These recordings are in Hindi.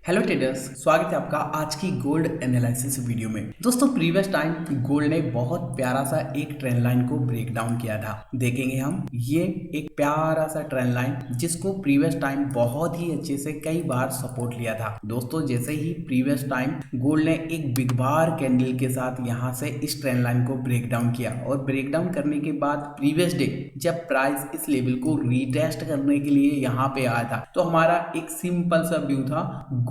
हेलो ट्रेडर्स, स्वागत है आपका आज की गोल्ड एनालिसिस वीडियो में। दोस्तों, प्रीवियस टाइम गोल्ड ने बहुत प्यारा सा एक ट्रेंड लाइन को ब्रेक डाउन किया था। देखेंगे हम ये एक प्यारा सा ट्रेंड लाइन जिसको प्रीवियस टाइम बहुत ही अच्छे से कई बार सपोर्ट लिया था। दोस्तों, जैसे ही प्रीवियस टाइम गोल्ड ने एक बिग बार कैंडल के साथ यहाँ से इस ट्रेंड लाइन को ब्रेक डाउन किया और ब्रेक डाउन करने के बाद प्रीवियस डे जब प्राइस इस लेवल को रीटेस्ट करने के लिए यहाँ पे आया था, तो हमारा एक सिंपल सा व्यू था,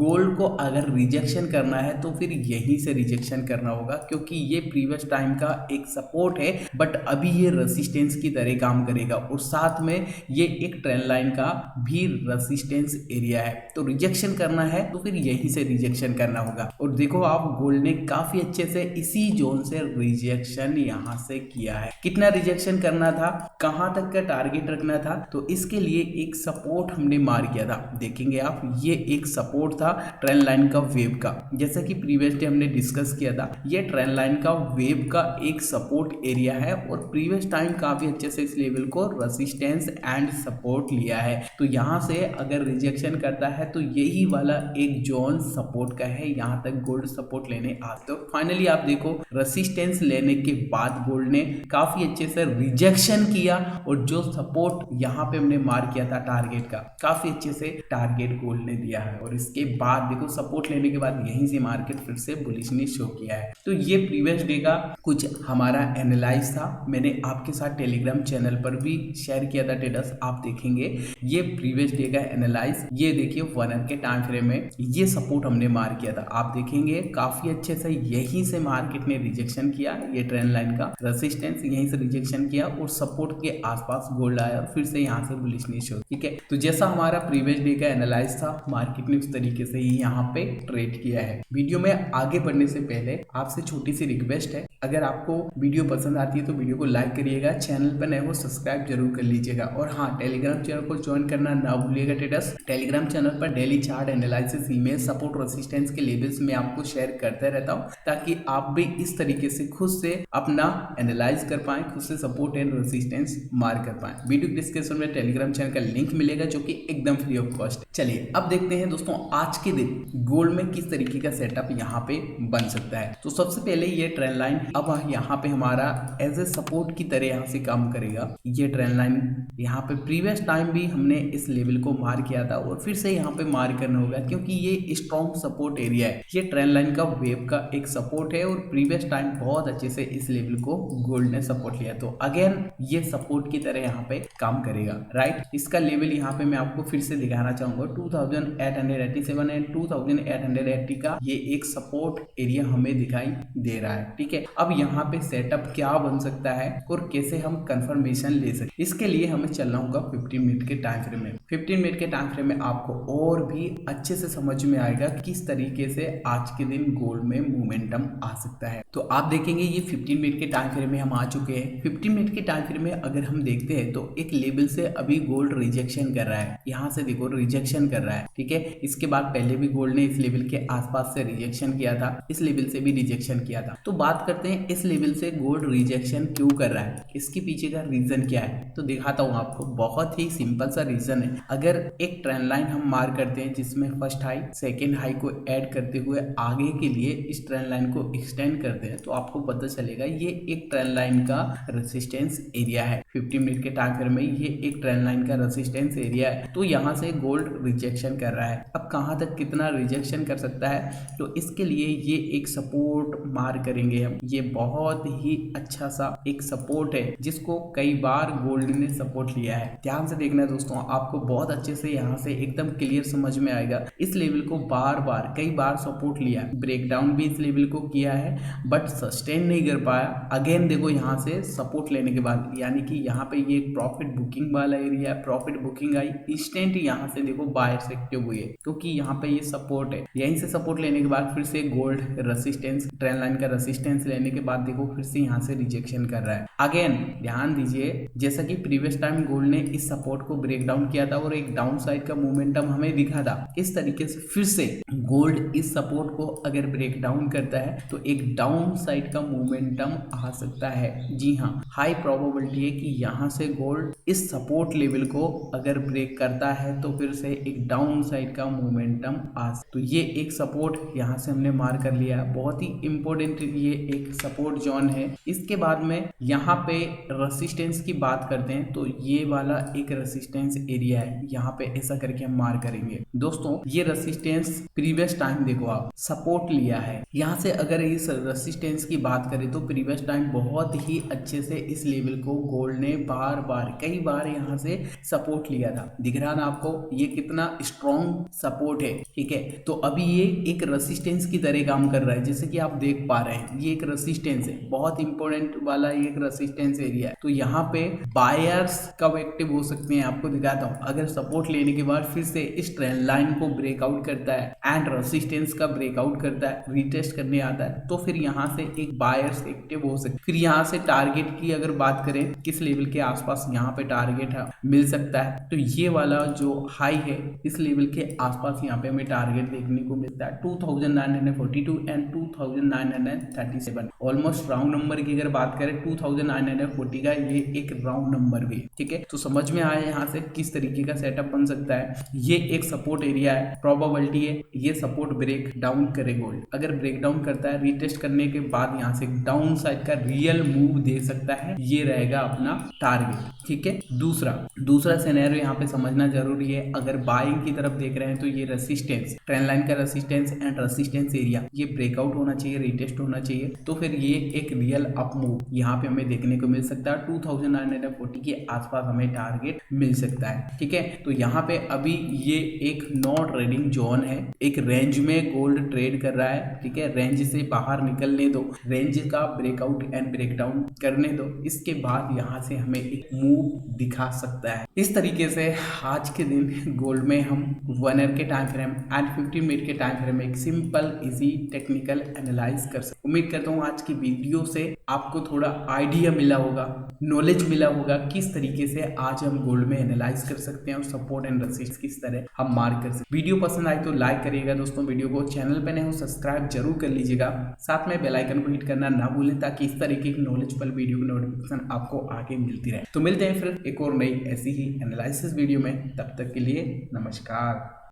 गोल्ड को अगर रिजेक्शन करना है तो फिर यहीं से रिजेक्शन करना होगा, क्योंकि ये प्रीवियस टाइम का एक सपोर्ट है बट अभी ये रेसिस्टेंस की तरह काम करेगा और साथ में ये एक ट्रेंड लाइन का भी रेसिस्टेंस एरिया है। तो रिजेक्शन करना है तो फिर यहीं से रिजेक्शन करना होगा। और देखो आप, गोल्ड ने काफी अच्छे से इसी जोन से रिजेक्शन यहां से किया है। कितना रिजेक्शन करना था, कहां तक का टारगेट रखना था, तो इसके लिए एक सपोर्ट हमने मार किया था। देखेंगे आप, ये एक सपोर्ट था ट्रेंड लाइन का वेव का, जैसा कि प्रीवियस डे हमने डिस्कस किया था। ये ट्रेंड लाइन का वेव का एक सपोर्ट एरिया है और प्रीवियस टाइम काफी अच्छे से इस लेवल को रेसिस्टेंस एंड सपोर्ट लिया है। तो यहां से अगर रिजेक्शन करता है तो यही वाला एक जोन सपोर्ट का है, यहां तक गोल्ड सपोर्ट लेने आ। तो फाइनली आप देखो, रेसिस्टेंस लेने के बाद गोल्ड ने काफी अच्छे से रिजेक्शन किया और जो सपोर्ट यहां पे हमने मार किया था टारगेट का, काफी अच्छे से टारगेट गोल्ड ने दिया है। और इसके बाद देखो, सपोर्ट लेने के बाद यहीं से मार्केट फिर से बुलिशनेस शो किया है। तो ये प्रीवियस डे का कुछ हमारा एनालाइज था, मैंने आपके साथ टेलीग्राम चैनल पर भी शेयर किया था ट्रेडर्स, आप देखेंगे ये प्रीवियस डे का एनालाइज। ये देखिए 1 आवर के टाइम फ्रेम में ये सपोर्ट हमने मार किया था, आप देखेंगे काफी अच्छे से यहीं से मार्केट ने रिजेक्शन किया। ये ट्रेंड लाइन का रेसिस्टेंस यहीं से रिजेक्शन किया और सपोर्ट के आसपास गोल्ड आया और फिर से यहाँ से बुलिशनेस शो। ठीक है, तो जैसा हमारा प्रीवियस डे का एनालाइज था, मार्केट ने उस तरीके से ही यहाँ पे ट्रेड किया है। वीडियो में आगे बढ़ने से पहले आपसे छोटी सी रिक्वेस्ट है, अगर आपको वीडियो पसंद आती है तो वीडियो को लाइक करिएगा, चैनल पर नए हो सब्सक्राइब जरूर कर लीजिएगा और हाँ, टेलीग्राम चैनल को ज्वाइन करना ना भूलिएगा ट्रेडर्स। टेलीग्राम चैनल पर daily chart analysis, image, support, resistance के लेवल्स में आपको शेयर करते रहता हूँ, ताकि आप भी इस तरीके से खुद से अपना एनालाइज कर पाए, खुद से सपोर्ट एंड रेसिस्टेंस मार कर पाए। वीडियो डिस्क्रिप्शन में टेलीग्राम चैनल का लिंक मिलेगा जो कि एकदम फ्री ऑफ कॉस्ट। चलिए अब देखते हैं दोस्तों, आज के दिन गोल्ड में किस तरीके का सेटअप यहाँ पे बन सकता है। तो सबसे पहले ये ट्रेंड लाइन अब यहाँ पे हमारा एज ए सपोर्ट की तरह यहाँ से काम करेगा। ये ट्रेंड लाइन यहाँ पे प्रीवियस टाइम भी हमने इस लेवल को मार किया था और फिर से यहाँ पे मार करना होगा, क्योंकि ये स्ट्रॉन्ग सपोर्ट एरिया है। ये ट्रेंड लाइन का वेव का एक सपोर्ट है और प्रीवियस टाइम बहुत अच्छे से इस लेवल को गोल्ड ने सपोर्ट लिया, तो अगेन ये सपोर्ट की तरह यहाँ पे काम करेगा। राइट, इसका लेवल यहाँ पे मैं आपको फिर से दिखाना चाहूंगा, 2887 एंड 2880 का ये एक सपोर्ट एरिया हमें दिखाई दे रहा है। ठीक है, अब यहाँ पे सेटअप क्या बन सकता है और कैसे हम कंफर्मेशन ले सकते, इसके लिए हमें चलना होगा 15 मिनट के टाइम फ्रेम में। 15 मिनट के टाइम फ्रेम में आपको और भी अच्छे से समझ में आएगा किस तरीके से आज के दिन गोल्ड में मोमेंटम आ सकता है। तो आप देखेंगे ये 15 मिनट के टाइम फ्रेम में हम आ चुके हैं। 15 मिनट के टाइम फ्रेम में अगर हम देखते हैं तो एक लेवल से अभी गोल्ड रिजेक्शन कर रहा है, यहाँ से देखो रिजेक्शन कर रहा है। ठीक है, इसके बाद पहले भी गोल्ड ने इस लेवल के आसपास से रिजेक्शन किया था, इस लेवल से भी रिजेक्शन किया था। तो बात करते हैं इस लेवल से गोल्ड रिजेक्शन क्यों कर रहा है, इसके पीछे का रीजन क्या है। तो दिखाता हूं आपको, बहुत ही सिंपल सा रीजन है। अगर एक ट्रेंड लाइन हम मार करते हैं जिसमें फर्स्ट हाई सेकेंड हाई को ऐड करते हुए आगे के लिए इस ट्रेंड लाइन को एक्सटेंड करते हैं, तो आपको पता चलेगा ये एक ट्रेंड लाइन का रेसिस्टेंस एरिया है। 15 मिनट के टाइम फ्रेम में ये एक ट्रेंड लाइन का रेसिस्टेंस एरिया है। तो यहाँ से गोल्ड रिजेक्शन कर रहा है। अब कहाँ तक कितना रिजेक्शन कर सकता है, तो इसके लिए ये एक सपोर्ट मार करेंगे हम। ये बहुत ही अच्छा सा एक सपोर्ट है जिसको कई बार गोल्ड ने सपोर्ट लिया है। ध्यान से देखना है दोस्तों, आपको बहुत अच्छे से यहाँ से एकदम क्लियर समझ में आएगा। इस लेवल को बार बार कई बार सपोर्ट लिया, ब्रेकडाउन भी इस लेवल को किया है बट सस्टेन नहीं कर पाया। अगेन देखो यहाँ से सपोर्ट लेने के बाद, यानी कि यहाँ पे ये प्रॉफिट बुकिंग वाला एरिया है, प्रॉफिट बुकिंग आई, इंस्टेंट यहाँ से देखो बायर्स एक्टिव हुई है, क्योंकि यहाँ पे ये सपोर्ट है। यहीं से सपोर्ट लेने के बाद फिर से गोल्ड रेसिस्टेंस, ट्रेंड लाइन का रेसिस्टेंस लेने के बाद देखो फिर से यहाँ से रिजेक्शन कर रहा है। अगेन ध्यान दीजिए, जैसा कि प्रीवियस टाइम गोल्ड ने इस सपोर्ट को ब्रेक डाउन किया था और एक डाउन साइड का मोमेंटम हमें दिखा था, इस तरीके से फिर से गोल्ड इस सपोर्ट को अगर ब्रेक डाउन करता है तो एक डाउन साइड का मोमेंटम आ सकता है। जी हाँ, हाई प्रोबेबिलिटी है कि यहाँ से गोल्ड इस सपोर्ट लेवल को अगर ब्रेक करता है तो फिर से एक डाउन साइड का मोमेंटम आ सकता है। तो ये एक सपोर्ट यहाँ से हमने मार कर लिया, बहुत ही इंपॉर्टेंट ये एक सपोर्ट जोन है। इसके बाद में यहाँ पे रेसिस्टेंस की बात करते हैं तो ये वाला एक रेसिस्टेंस एरिया है, यहाँ पे ऐसा करके हम मार करेंगे। दोस्तों ये रेसिस्टेंस प्रीवियस टाइम देखो आप सपोर्ट लिया है, यहाँ से अगर इस रेसिस्टेंस की बात करें तो प्रीवियस टाइम बहुत ही अच्छे से इस लेवल को गोल्ड ने बार बार कई बार यहाँ से सपोर्ट लिया था। दिख रहा ना आपको ये कितना स्ट्रॉन्ग सपोर्ट है, ठीक है। तो अभी ये एक रेसिस्टेंस की तरह काम कर रहा है, जैसे कि आप देख पा रहे हैं ये एक रेसिस्टेंस है, बहुत इंपॉर्टेंट वाला एक रेसिस्टेंस एरिया है। तो यहाँ पे बायर्स कब एक्टिव हो सकते हैं आपको दिखाता हूँ। अगर सपोर्ट लेने के बाद फिर से इस ट्रेंड लाइन को ब्रेकआउट करता है एंड रेसिस्टेंस का ब्रेकआउट करता है, रीटेस्ट करने आता है, तो फिर यहाँ से एक बायर्स एक्टिव हो सकते। फिर यहाँ से टारगेट की अगर बात करें किस लेवल के आसपास यहाँ पे टारगेट है मिल सकता है, तो ये वाला जो हाई है इस लेवल के आसपास यहाँ पे हमें टारगेट देखने को मिलता है 2942 एंड 2937। ऑलमोस्ट राउंड नंबर की अगर बात करें 2940 का ये एक राउंड नंबर भी, ठीक है। तो समझ में आया यहाँ से किस तरीके का सेटअप बन सकता है। ये एक सपोर्ट एरिया है, प्रोबेबिलिटी है ये सपोर्ट ब्रेक डाउन करे गोल्ड। अगर ब्रेक डाउन करता है रीटेस्ट करने के बाद यहाँ से डाउन साइड का रियल मूव दे सकता है, ये रहेगा अपना टारगेट, ठीक है। दूसरा सिनेरियो यहाँ पे समझना जरूरी है। अगर बाइंग की तरफ देख रहे हैं तो ये रेसिस्टेंस ट्रेंड लाइन का रेसिस्टेंस एंड रेसिस्टेंस एरिया ये ब्रेकआउट होना चाहिए, रीटेस्ट होना चाहिए, तो फिर ये एक रियल अप मूव यहाँ पे हमें देखने को मिल सकता है। 2940 के आसपास हमें टारगेट मिल सकता है, ठीक है। तो यहाँ पे अभी ये एक नो ट्रेडिंग जोन है, एक रेंज में गोल्ड ट्रेड कर रहा है, ठीक है। रेंज से बाहर निकलने दो, रेंज का ब्रेकआउट एंड ब्रेकडाउन करने दो, इसके बाद यहाँ से हमें एक मूव दिखा सकता है। इस तरीके से आज के दिन गोल्ड में हम 1 आवर के टाइम फ्रेम एंड 15 मिनट के टाइम फ्रेम में एक सिंपल इजी टेक्निकल एनालाइज कर सकते। उम्मीद करता हूँ आज की वीडियो से आपको थोड़ा आइडिया मिला होगा, नॉलेज मिला होगा किस तरीके से आज हम गोल्ड में एनालाइज कर सकते हैं और सपोर्ट एंड रेसिस्टेंस किस तरह हम मार्क कर सकते हैं। वीडियो पसंद आए तो लाइक करिएगा दोस्तों, वीडियो को चैनल पे नए हो सब्सक्राइब जरूर कर लीजिएगा, साथ में बेल आइकन को हिट करना ना भूलें ताकि इस तरीके की नॉलेजफुल वीडियो की नोटिफिकेशन आपको आगे मिलती रहे। तो मिलते हैं फिर एक और नई ऐसी ही एनालिसिस वीडियो में, तब तक के लिए नमस्कार।